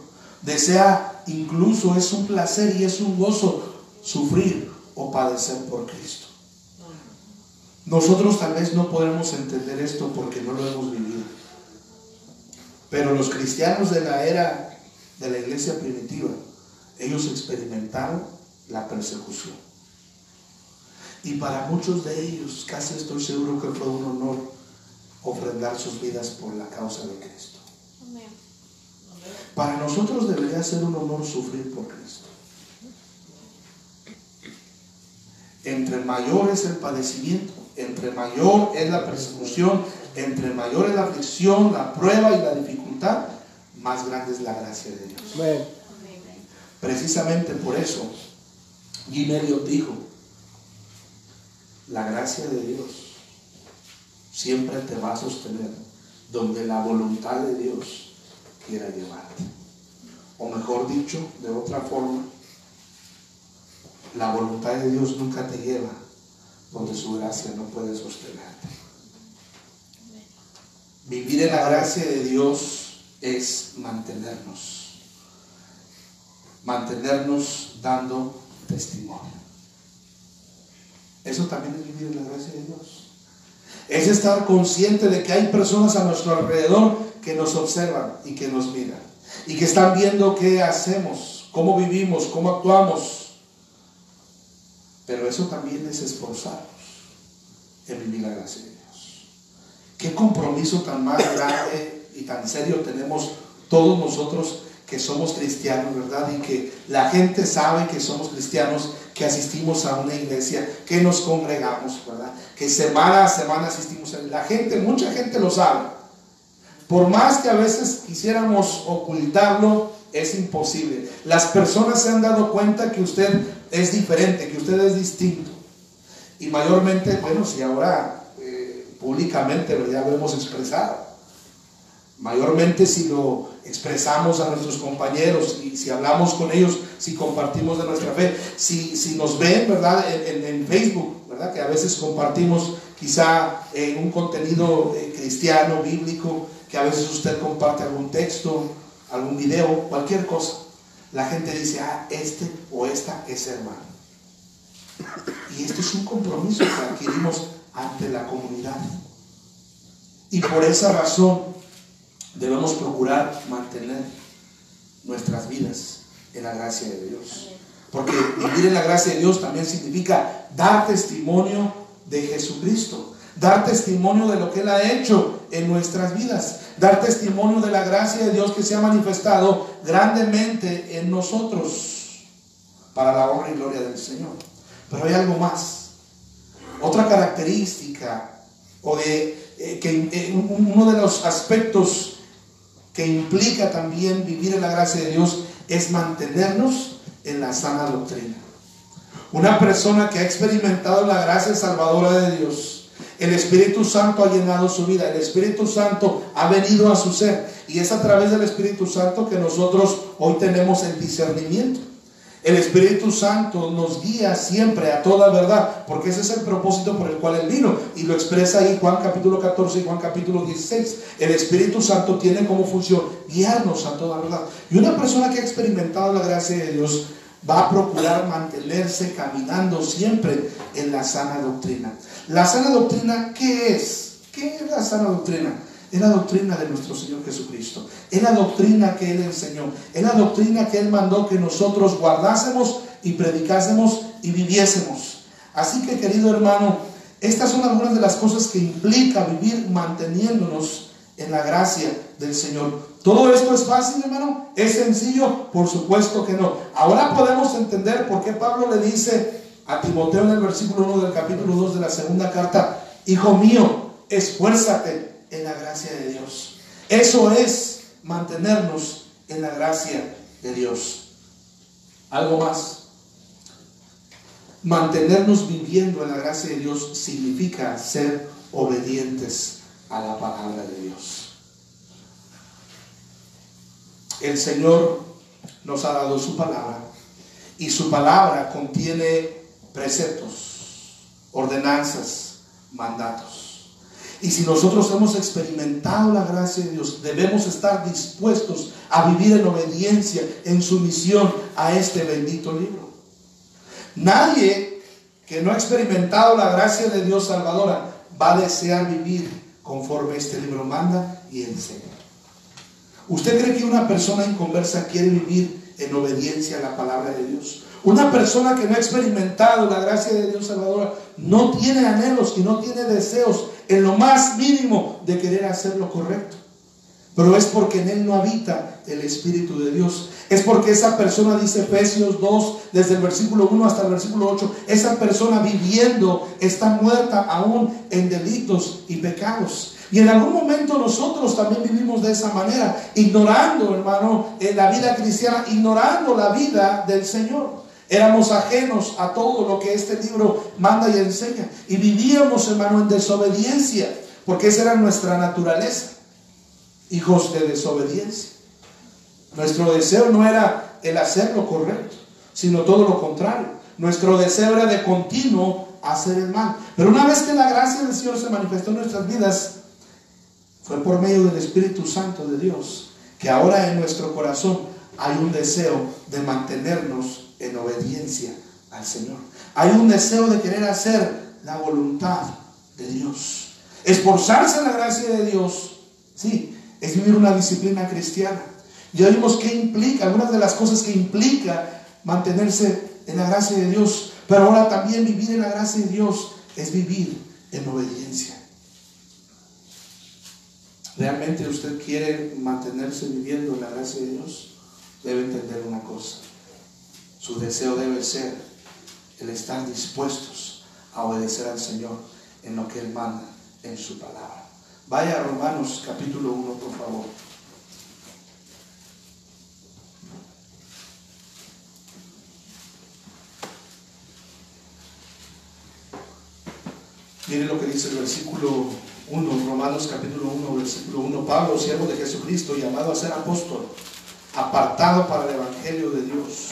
Desea, incluso es un placer y es un gozo sufrir o padecer por Cristo. Nosotros tal vez no podemos entender esto porque no lo hemos vivido. Pero los cristianos de la era de la iglesia primitiva, ellos experimentaron la persecución. Y para muchos de ellos, casi estoy seguro que fue un honor ofrendar sus vidas por la causa de Cristo. Para nosotros debería ser un honor sufrir por Cristo. Entre mayor es el padecimiento, entre mayor es la persecución, entre mayor es la aflicción, la prueba y la dificultad, más grande es la gracia de Dios. Amén. Precisamente por eso, Jim Elliot dijo: la gracia de Dios siempre te va a sostener donde la voluntad de Dios quiera llevarte. O mejor dicho, de otra forma, la voluntad de Dios nunca te lleva donde su gracia no puede sostenerte. Vivir en la gracia de Dios es mantenernos dando testimonio. Eso también es vivir en la gracia de Dios. Es estar consciente de que hay personas a nuestro alrededor que nos observan y que nos miran y que están viendo qué hacemos, cómo vivimos, cómo actuamos. Pero eso también es esforzarnos en vivir la gracia de Dios. Qué compromiso tan más grande y tan serio tenemos todos nosotros que somos cristianos, ¿verdad? Y que la gente sabe que somos cristianos, que asistimos a una iglesia, que nos congregamos, ¿verdad? Que semana a semana asistimos a la gente, mucha gente lo sabe. Por más que a veces quisiéramos ocultarlo, es imposible. Las personas se han dado cuenta que usted es diferente, que usted es distinto. Y mayormente, bueno, si ahora públicamente ya lo hemos expresado, mayormente si lo expresamos a nuestros compañeros y si hablamos con ellos, si compartimos de nuestra fe, si nos ven, ¿verdad? En Facebook, ¿verdad? Que a veces compartimos quizá un contenido cristiano, bíblico, que a veces usted comparte algún texto, algún video, cualquier cosa. La gente dice: este o esta es hermano. Y este es un compromiso que adquirimos ante la comunidad. Y por esa razón debemos procurar mantener nuestras vidas en la gracia de Dios. Porque vivir en la gracia de Dios también significa dar testimonio de Jesucristo, dar testimonio de lo que Él ha hecho en nuestras vidas, dar testimonio de la gracia de Dios que se ha manifestado grandemente en nosotros para la honra y gloria del Señor. Pero hay algo más, otra característica uno de los aspectos que implica también vivir en la gracia de Dios es mantenernos en la sana doctrina. Una persona que ha experimentado la gracia salvadora de Dios, el Espíritu Santo ha llenado su vida, el Espíritu Santo ha venido a su ser, y es a través del Espíritu Santo que nosotros hoy tenemos el discernimiento. El Espíritu Santo nos guía siempre a toda verdad, porque ese es el propósito por el cual Él vino, y lo expresa ahí Juan capítulo 14 y Juan capítulo 16. El Espíritu Santo tiene como función guiarnos a toda verdad. Y una persona que ha experimentado la gracia de Dios va a procurar mantenerse caminando siempre en la sana doctrina. La sana doctrina, ¿qué es? ¿Qué es la sana doctrina? Es la doctrina de nuestro Señor Jesucristo. Es la doctrina que Él enseñó. Es la doctrina que Él mandó que nosotros guardásemos y predicásemos y viviésemos. Así que, querido hermano, estas son algunas de las cosas que implica vivir manteniéndonos en la gracia del Señor. ¿Todo esto es fácil, hermano? ¿Es sencillo? Por supuesto que no. Ahora podemos entender por qué Pablo le dice a Timoteo en el versículo 1 del capítulo 2 de la segunda carta: hijo mío, esfuérzate en la gracia de Dios. Eso es mantenernos en la gracia de Dios. Algo más. Mantenernos viviendo en la gracia de Dios significa ser obedientes a la palabra de Dios. El Señor nos ha dado su palabra, y su palabra contiene preceptos, ordenanzas, mandatos. Y si nosotros hemos experimentado la gracia de Dios, debemos estar dispuestos a vivir en obediencia, en sumisión a este bendito libro. Nadie que no ha experimentado la gracia de Dios salvadora va a desear vivir conforme este libro manda y enseña. ¿Usted cree que una persona inconversa quiere vivir en obediencia a la palabra de Dios? Una persona que no ha experimentado la gracia de Dios salvadora no tiene anhelos y no tiene deseos en lo más mínimo de querer hacer lo correcto. Pero es porque en él no habita el Espíritu de Dios. Es porque esa persona, dice Efesios 2, desde el versículo 1 hasta el versículo 8, esa persona viviendo está muerta aún en delitos y pecados. Y en algún momento nosotros también vivimos de esa manera, ignorando, hermano, la vida cristiana, ignorando la vida del Señor. Éramos ajenos a todo lo que este libro manda y enseña. Y vivíamos, hermano, en desobediencia, porque esa era nuestra naturaleza. Hijos de desobediencia. Nuestro deseo no era el hacer lo correcto, sino todo lo contrario. Nuestro deseo era de continuo hacer el mal. Pero una vez que la gracia del Señor se manifestó en nuestras vidas, fue por medio del Espíritu Santo de Dios, que ahora en nuestro corazón hay un deseo de mantenernos en obediencia al Señor. Hay un deseo de querer hacer la voluntad de Dios. Esforzarse en la gracia de Dios, sí, es vivir una disciplina cristiana. Ya vimos qué implica, algunas de las cosas que implica mantenerse en la gracia de Dios. Pero ahora también vivir en la gracia de Dios es vivir en obediencia. ¿Realmente usted quiere mantenerse viviendo en la gracia de Dios? Debe entender una cosa. Su deseo debe ser el estar dispuestos a obedecer al Señor en lo que Él manda en su palabra. Vaya a Romanos capítulo 1, por favor. Miren lo que dice el versículo 1, Romanos capítulo 1, versículo 1. Pablo, siervo de Jesucristo, llamado a ser apóstol, apartado para el evangelio de Dios,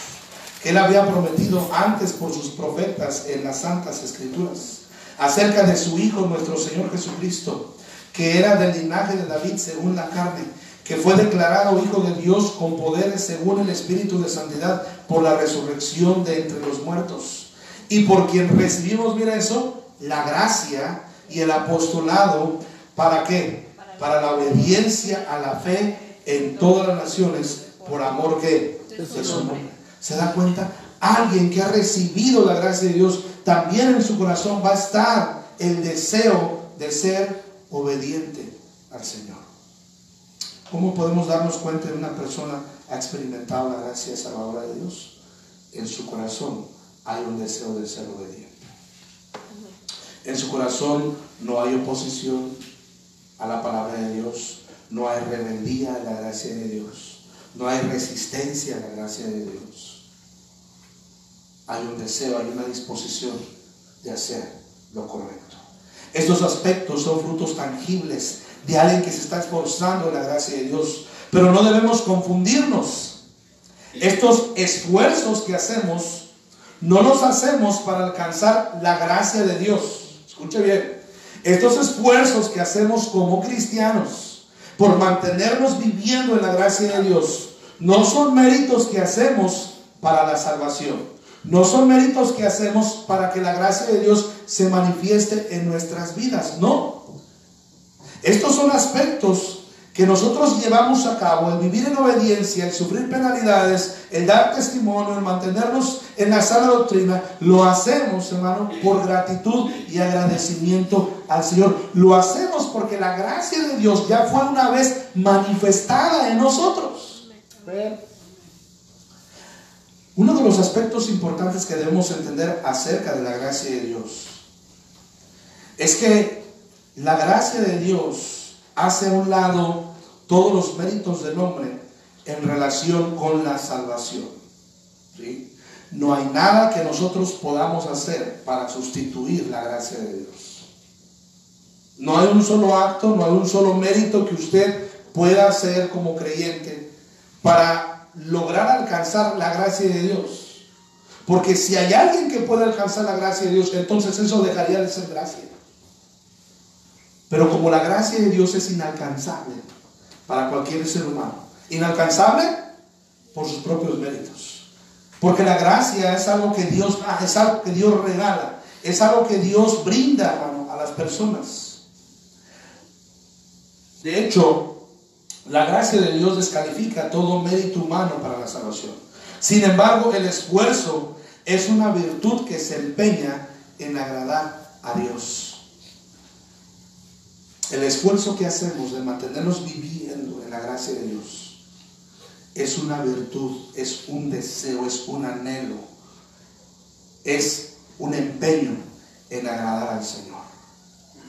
que Él había prometido antes por sus profetas en las santas escrituras, acerca de su Hijo nuestro Señor Jesucristo, que era del linaje de David según la carne, que fue declarado Hijo de Dios con poderes según el Espíritu de santidad por la resurrección de entre los muertos, y por quien recibimos, mira eso, la gracia y el apostolado. ¿Para qué? Para la obediencia a la fe en todas las naciones, por amor que de su nombre. ¿Se da cuenta? Alguien que ha recibido la gracia de Dios, también en su corazón va a estar el deseo de ser obediente al Señor. ¿Cómo podemos darnos cuenta de una persona que ha experimentado la gracia salvadora de Dios? En su corazón hay un deseo de ser obediente. En su corazón no hay oposición a la palabra de Dios, no hay rebeldía a la gracia de Dios, no hay resistencia a la gracia de Dios. Hay un deseo, hay una disposición de hacer lo correcto. Estos aspectos son frutos tangibles de alguien que se está esforzando en la gracia de Dios. Pero no debemos confundirnos. Estos esfuerzos que hacemos, no los hacemos para alcanzar la gracia de Dios. Escuche bien. Estos esfuerzos que hacemos como cristianos por mantenernos viviendo en la gracia de Dios, no son méritos que hacemos para la salvación. No son méritos que hacemos para que la gracia de Dios se manifieste en nuestras vidas. No. Estos son aspectos que nosotros llevamos a cabo, el vivir en obediencia, el sufrir penalidades, el dar testimonio, el mantenernos en la sana doctrina. Lo hacemos, hermano, por gratitud y agradecimiento al Señor. Lo hacemos porque la gracia de Dios ya fue una vez manifestada en nosotros. Uno de los aspectos importantes que debemos entender acerca de la gracia de Dios es que la gracia de Dios hace a un lado todos los méritos del hombre en relación con la salvación. ¿Sí? No hay nada que nosotros podamos hacer para sustituir la gracia de Dios. No hay un solo acto, no hay un solo mérito que usted pueda hacer como creyente para lograr alcanzar la gracia de Dios. Porque si hay alguien que pueda alcanzar la gracia de Dios, entonces eso dejaría de ser gracia. Pero como la gracia de Dios es inalcanzable para cualquier ser humano, inalcanzable por sus propios méritos, porque la gracia es algo que Dios da, es algo que Dios regala, es algo que Dios brinda, hermano, a las personas. De hecho, la gracia de Dios descalifica todo mérito humano para la salvación. Sin embargo, el esfuerzo es una virtud que se empeña en agradar a Dios. El esfuerzo que hacemos de mantenernos viviendo en la gracia de Dios es una virtud, es un deseo, es un anhelo, es un empeño en agradar al Señor.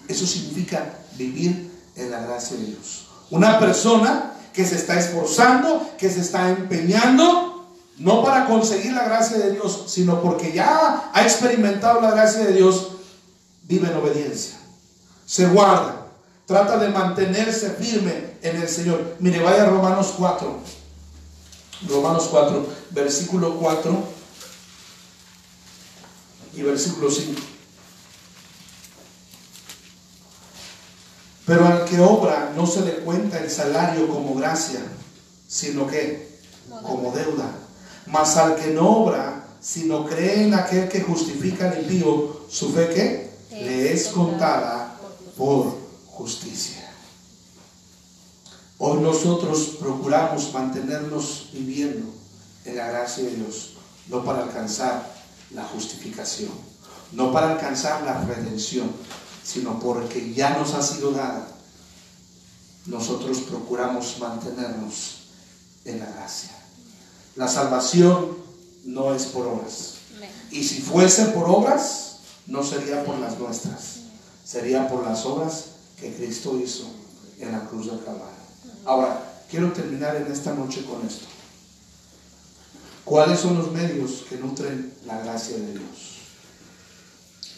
Eso significa vivir en la gracia de Dios. Una persona que se está esforzando, que se está empeñando, no para conseguir la gracia de Dios, sino porque ya ha experimentado la gracia de Dios, vive en obediencia, se guarda, trata de mantenerse firme en el Señor. Mire, vaya a Romanos 4, versículo 4 y versículo 5. Pero al que obra no se le cuenta el salario como gracia, sino que como deuda. Mas al que no obra, sino cree en aquel que justifica al impío, su fe ¿qué? Le es contada por justicia. Hoy nosotros procuramos mantenernos viviendo en la gracia de Dios, no para alcanzar la justificación, no para alcanzar la redención, sino porque ya nos ha sido dada. Nosotros procuramos mantenernos en la gracia. La salvación no es por obras. Y si fuese por obras, no sería por las nuestras, sería por las obras que Cristo hizo en la cruz del Calvario. Ahora, quiero terminar en esta noche con esto. ¿Cuáles son los medios que nutren la gracia de Dios?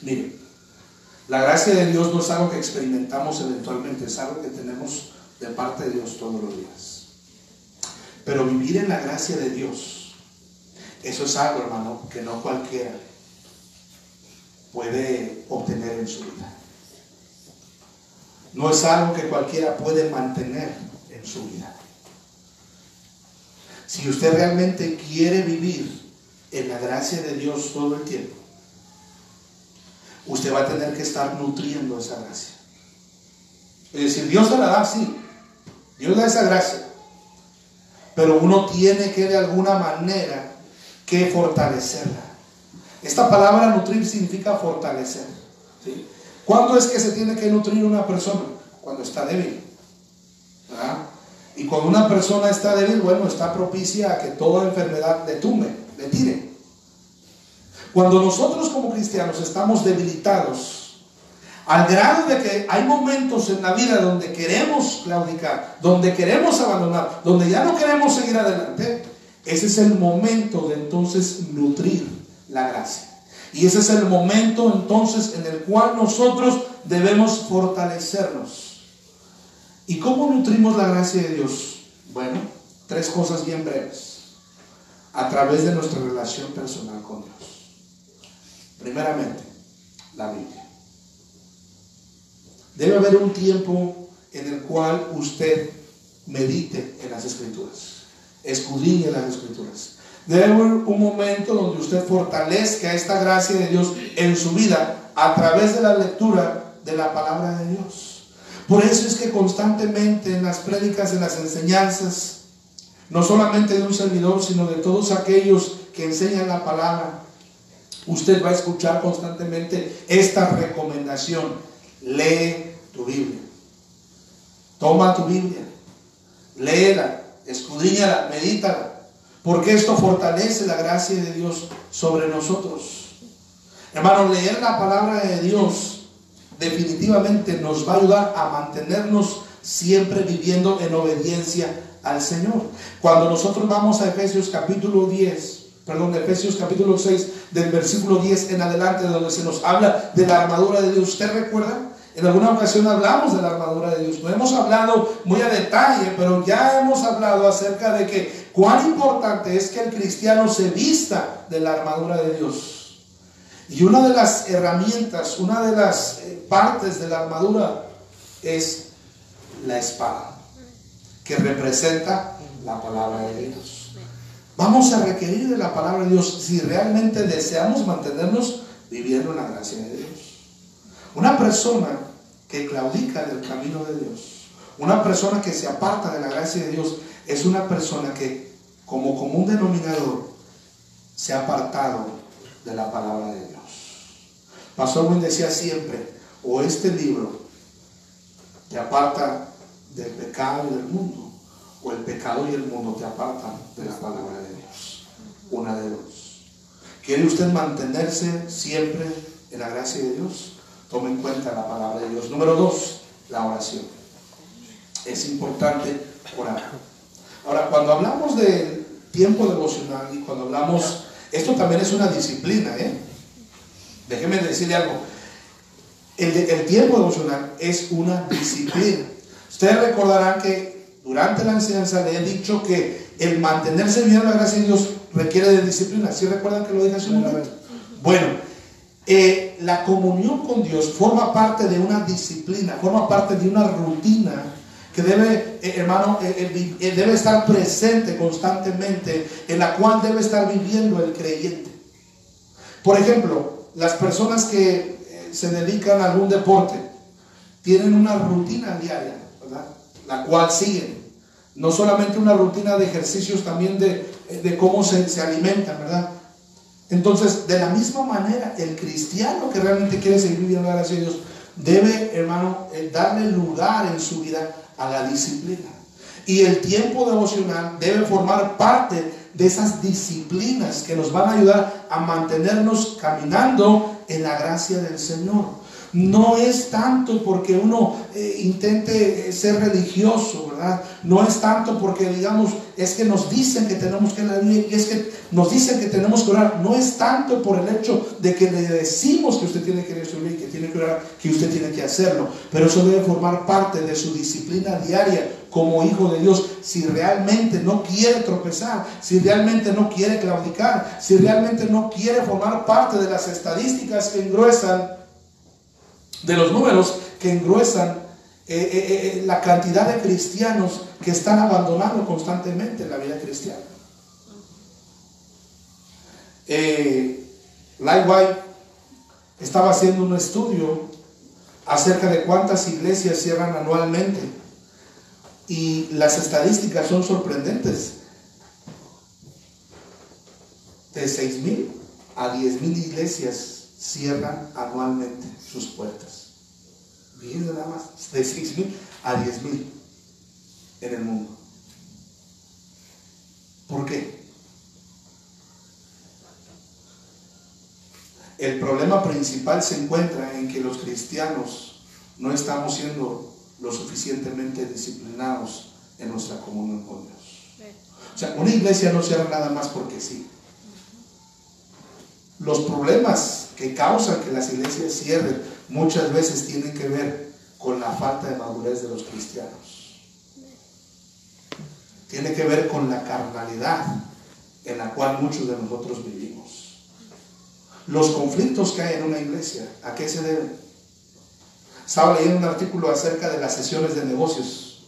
Miren, la gracia de Dios no es algo que experimentamos eventualmente, es algo que tenemos de parte de Dios todos los días. Pero vivir en la gracia de Dios, eso es algo, hermano, que no cualquiera puede obtener en su vida. No es algo que cualquiera puede mantener en su vida. Si usted realmente quiere vivir en la gracia de Dios todo el tiempo, usted va a tener que estar nutriendo esa gracia. Es decir, Dios se la da, sí, Dios da esa gracia, pero uno tiene que de alguna manera que fortalecerla. Esta palabra nutrir significa fortalecer, ¿sí? ¿Cuándo es que se tiene que nutrir una persona? Cuando está débil, ¿verdad? Y cuando una persona está débil, bueno, está propicia a que toda enfermedad le tumbe, le tire. Cuando nosotros como cristianos estamos debilitados, al grado de que hay momentos en la vida donde queremos claudicar, donde queremos abandonar, donde ya no queremos seguir adelante, ese es el momento de entonces nutrir la gracia. Y ese es el momento entonces en el cual nosotros debemos fortalecernos. ¿Y cómo nutrimos la gracia de Dios? Bueno, 3 cosas bien breves. A través de nuestra relación personal con Dios. Primeramente, la Biblia. Debe haber un tiempo en el cual usted medite en las Escrituras, escudriñe las Escrituras. Debe haber un momento donde usted fortalezca esta gracia de Dios en su vida a través de la lectura de la palabra de Dios. Por eso es que constantemente en las prédicas, en las enseñanzas, no solamente de un servidor, sino de todos aquellos que enseñan la palabra, usted va a escuchar constantemente esta recomendación: lee tu Biblia. Toma tu Biblia, léela, escudriñala, medítala, porque esto fortalece la gracia de Dios sobre nosotros. Hermano, leer la palabra de Dios definitivamente nos va a ayudar a mantenernos siempre viviendo en obediencia al Señor. Cuando nosotros vamos a Efesios capítulo 6, del versículo 10 en adelante, donde se nos habla de la armadura de Dios. ¿Usted recuerda? En alguna ocasión hablamos de la armadura de Dios. No hemos hablado muy a detalle, pero ya hemos hablado acerca de que cuán importante es que el cristiano se vista de la armadura de Dios. Y una de las herramientas, una de las partes de la armadura es la espada, que representa la palabra de Dios. Vamos a requerir de la palabra de Dios si realmente deseamos mantenernos viviendo en la gracia de Dios. Una persona que claudica del camino de Dios, una persona que se aparta de la gracia de Dios, es una persona que como común denominador se ha apartado de la palabra de Dios. Pastor Wynn decía siempre, o este libro te aparta del pecado y del mundo, o el pecado y el mundo te apartan de la palabra de Dios. Una de dos. ¿Quiere usted mantenerse siempre en la gracia de Dios? Tome en cuenta la palabra de Dios. Número 2, la oración. Es importante orar. Ahora, cuando hablamos del tiempo devocional y cuando hablamos, esto también es una disciplina, Déjeme decirle algo. El tiempo devocional es una disciplina. Ustedes recordarán que durante la enseñanza le he dicho que el mantenerse bien en la gracia de Dios requiere de disciplina. ¿Sí recuerdan que lo dije hace un momento? Bueno, la comunión con Dios forma parte de una disciplina, forma parte de una rutina que debe, hermano, debe estar presente constantemente, en la cual debe estar viviendo el creyente. Por ejemplo, las personas que se dedican a algún deporte tienen una rutina diaria, ¿verdad? La cual siguen. No solamente una rutina de ejercicios, también de cómo se alimentan, ¿verdad? Entonces, de la misma manera, el cristiano que realmente quiere seguir viviendo la gracia de Dios debe, hermano, darle lugar en su vida a la disciplina. Y el tiempo devocional debe formar parte de esas disciplinas que nos van a ayudar a mantenernos caminando en la gracia del Señor. No es tanto porque uno intente ser religioso, ¿verdad? No es tanto porque digamos, es que nos dicen que tenemos que leer y es que nos dicen que tenemos que orar. No es tanto por el hecho de que le decimos que usted tiene que leer su Biblia, que tiene que orar, que usted tiene que hacerlo. Pero eso debe formar parte de su disciplina diaria como hijo de Dios. Si realmente no quiere tropezar, si realmente no quiere claudicar, si realmente no quiere formar parte de las estadísticas que engruesan, de los números que engruesan la cantidad de cristianos que están abandonando constantemente la vida cristiana. Lightway estaba haciendo un estudio acerca de cuántas iglesias cierran anualmente y las estadísticas son sorprendentes. De 6,000 a 10,000 iglesias cierran anualmente sus puertas. Fíjense nada más, de 6,000 a 10,000 en el mundo. ¿Por qué? El problema principal se encuentra en que los cristianos no estamos siendo lo suficientemente disciplinados en nuestra comunión con Dios. O sea, una iglesia no cierra nada más porque sí. Los problemas que causan que las iglesias cierren muchas veces tienen que ver con la falta de madurez de los cristianos. Tiene que ver con la carnalidad en la cual muchos de nosotros vivimos. Los conflictos que hay en una iglesia, ¿a qué se deben? Estaba leyendo un artículo acerca de las sesiones de negocios,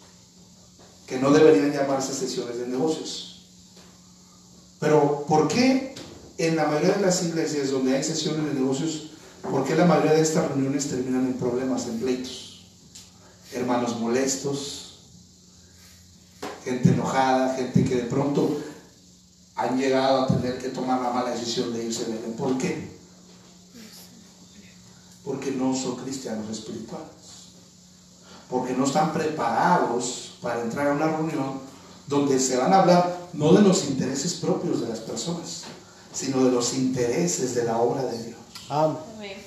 que no deberían llamarse sesiones de negocios. Pero ¿por qué en la mayoría de las iglesias donde hay sesiones de negocios, por qué la mayoría de estas reuniones terminan en problemas, en pleitos? Hermanos molestos, gente enojada, gente que de pronto han llegado a tener que tomar la mala decisión de irse de él. ¿Por qué? Porque no son cristianos espirituales, porque no están preparados para entrar a una reunión donde se van a hablar no de los intereses propios de las personas, sino de los intereses de la obra de Dios. Amén.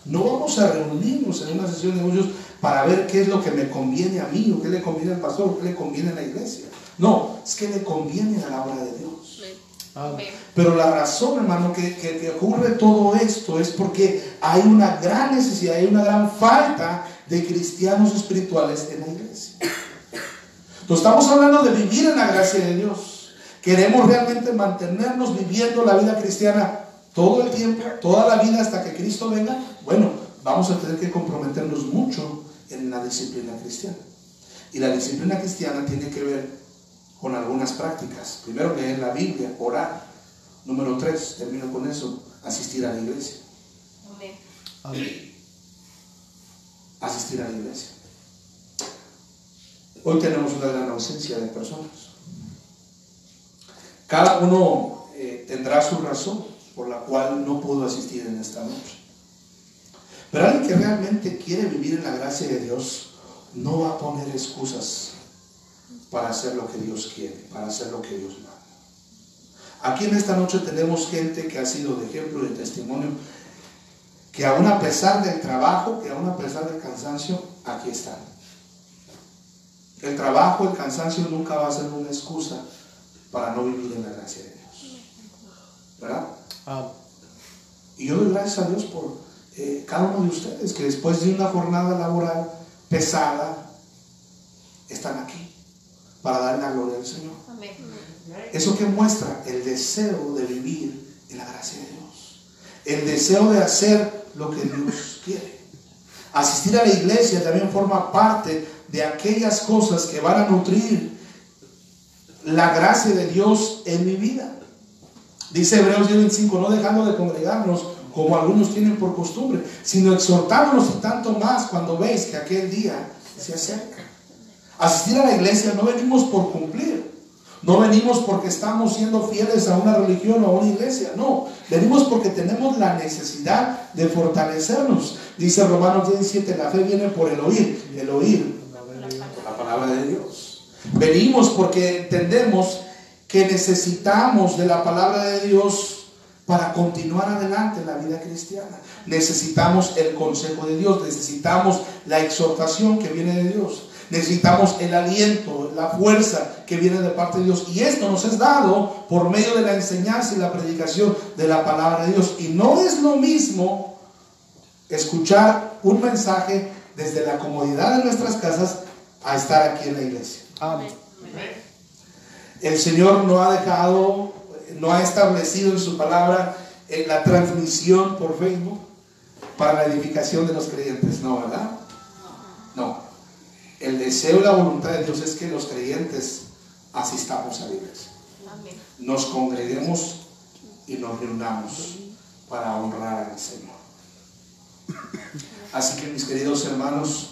No vamos a reunirnos en una sesión de negocios para ver qué es lo que me conviene a mí, o qué le conviene al pastor, o qué le conviene a la iglesia. No, es que le conviene a la obra de Dios. Amén. Pero la razón, hermano, que ocurre todo esto es porque hay una gran necesidad, hay una gran falta de cristianos espirituales en la iglesia. Entonces estamos hablando de vivir en la gracia de Dios. Queremos realmente mantenernos viviendo la vida cristiana todo el tiempo, toda la vida hasta que Cristo venga. Bueno, vamos a tener que comprometernos mucho en la disciplina cristiana. Y la disciplina cristiana tiene que ver con algunas prácticas. Primero, leer la Biblia, orar. Número 3, termino con eso, asistir a la iglesia. Amén. Asistir a la iglesia. Hoy tenemos una gran ausencia de personas. Cada uno tendrá su razón por la cual no pudo asistir en esta noche. Pero alguien que realmente quiere vivir en la gracia de Dios no va a poner excusas para hacer lo que Dios quiere, para hacer lo que Dios manda. Aquí en esta noche tenemos gente que ha sido de ejemplo, de testimonio, que aún a pesar del trabajo, que aún a pesar del cansancio, aquí están. El trabajo, el cansancio nunca va a ser una excusa para no vivir en la gracia de Dios, ¿verdad? Y yo doy gracias a Dios por cada uno de ustedes que después de una jornada laboral pesada están aquí para dar la gloria al Señor. Amén. Eso que muestra el deseo de vivir en la gracia de Dios, el deseo de hacer lo que Dios quiere. Asistir a la iglesia también forma parte de aquellas cosas que van a nutrir la gracia de Dios en mi vida. Dice Hebreos 10:25, no dejando de congregarnos como algunos tienen por costumbre, sino exhortándonos y tanto más cuando veis que aquel día se acerca. Asistir a la iglesia no venimos por cumplir, no venimos porque estamos siendo fieles a una religión o a una iglesia, no, venimos porque tenemos la necesidad de fortalecernos. Dice Romanos 17, la fe viene por el oír por la palabra de Dios. Venimos porque entendemos que necesitamos de la palabra de Dios para continuar adelante en la vida cristiana. Necesitamos el consejo de Dios, necesitamos la exhortación que viene de Dios, necesitamos el aliento, la fuerza que viene de parte de Dios, y esto nos es dado por medio de la enseñanza y la predicación de la palabra de Dios. Y no es lo mismo escuchar un mensaje desde la comodidad de nuestras casas a estar aquí en la iglesia. Amén. El Señor no ha establecido en su palabra la transmisión por Facebook para la edificación de los creyentes, ¿no, verdad? No. El deseo y la voluntad de Dios es que los creyentes asistamos a la iglesia. Nos congreguemos y nos reunamos para honrar al Señor. Así que, mis queridos hermanos,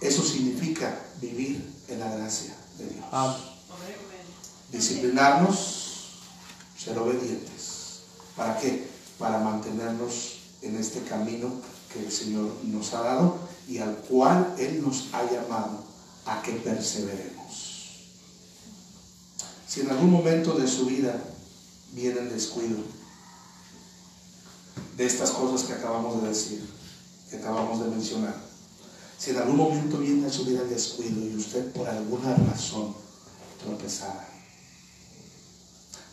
eso significa vivir en la gracia de Dios. Disciplinarnos, ser obedientes. ¿Para qué? Para mantenernos en este camino que el Señor nos ha dado y al cual Él nos ha llamado a que perseveremos. Si en algún momento de su vida viene el descuido de estas cosas que acabamos de decir, que acabamos de mencionar, si en algún momento viene a su vida el descuido y usted por alguna razón tropezara,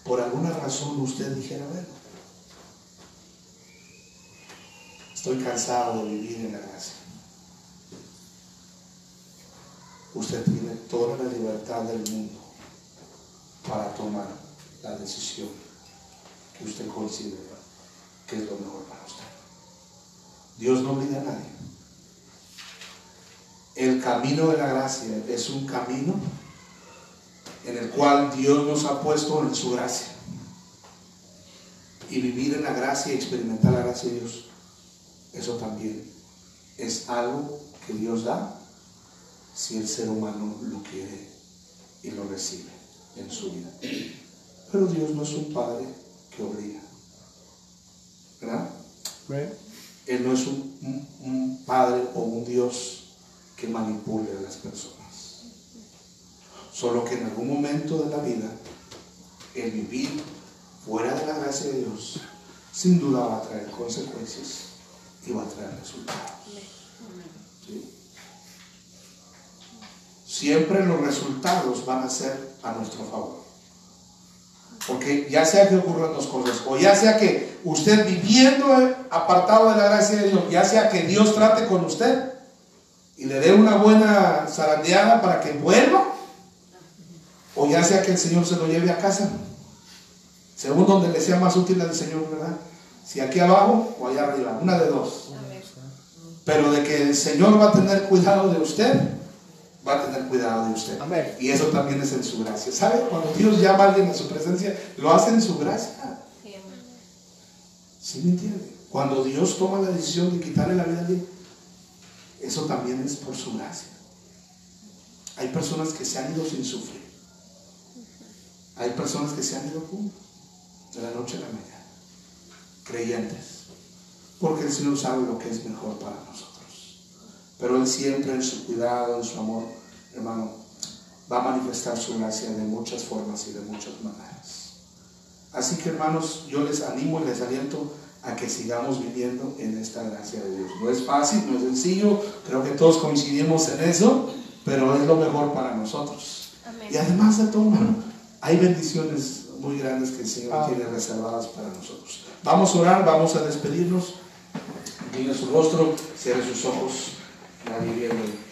por alguna razón usted dijera, bueno, estoy cansado de vivir en la gracia, usted tiene toda la libertad del mundo para tomar la decisión que usted considera que es lo mejor para usted. Dios no obliga a nadie. El camino de la gracia es un camino en el cual Dios nos ha puesto en su gracia. Y vivir en la gracia y experimentar la gracia de Dios, eso también es algo que Dios da si el ser humano lo quiere y lo recibe en su vida. Pero Dios no es un padre que obliga, ¿verdad? Él no es un padre o un Dios que manipule a las personas. Solo que en algún momento de la vida, el vivir fuera de la gracia de Dios, sin duda va a traer consecuencias y va a traer resultados. ¿Sí? Siempre los resultados van a ser a nuestro favor. Porque ya sea que ocurran dos cosas, o ya sea que usted viviendo apartado de la gracia de Dios, ya sea que Dios trate con usted y le dé una buena zarandeada para que vuelva, o ya sea que el Señor se lo lleve a casa, según donde le sea más útil al Señor, ¿verdad? Si aquí abajo o allá arriba, una de dos. pero de que el Señor va a tener cuidado de usted, va a tener cuidado de usted. Amén. Y eso también es en su gracia. ¿Sabe? Cuando Dios llama a alguien a su presencia, lo hace en su gracia. ¿Sí me entiende? Cuando Dios toma la decisión de quitarle la vida a alguien, eso también es por su gracia. Hay personas que se han ido sin sufrir. Hay personas que se han ido de la noche a la mañana, creyentes, porque el Señor sabe lo que es mejor para nosotros. Pero Él siempre en su cuidado, en su amor, hermano, va a manifestar su gracia de muchas formas y de muchas maneras. Así que, hermanos, yo les animo y les aliento a que sigamos viviendo en esta gracia de Dios. No es fácil, no es sencillo, creo que todos coincidimos en eso, pero es lo mejor para nosotros. Amén. Y además de todo, hermano, hay bendiciones muy grandes que el Señor tiene reservadas para nosotros. Vamos a orar, vamos a despedirnos. Incline su rostro, cierre sus ojos. Nadie viene.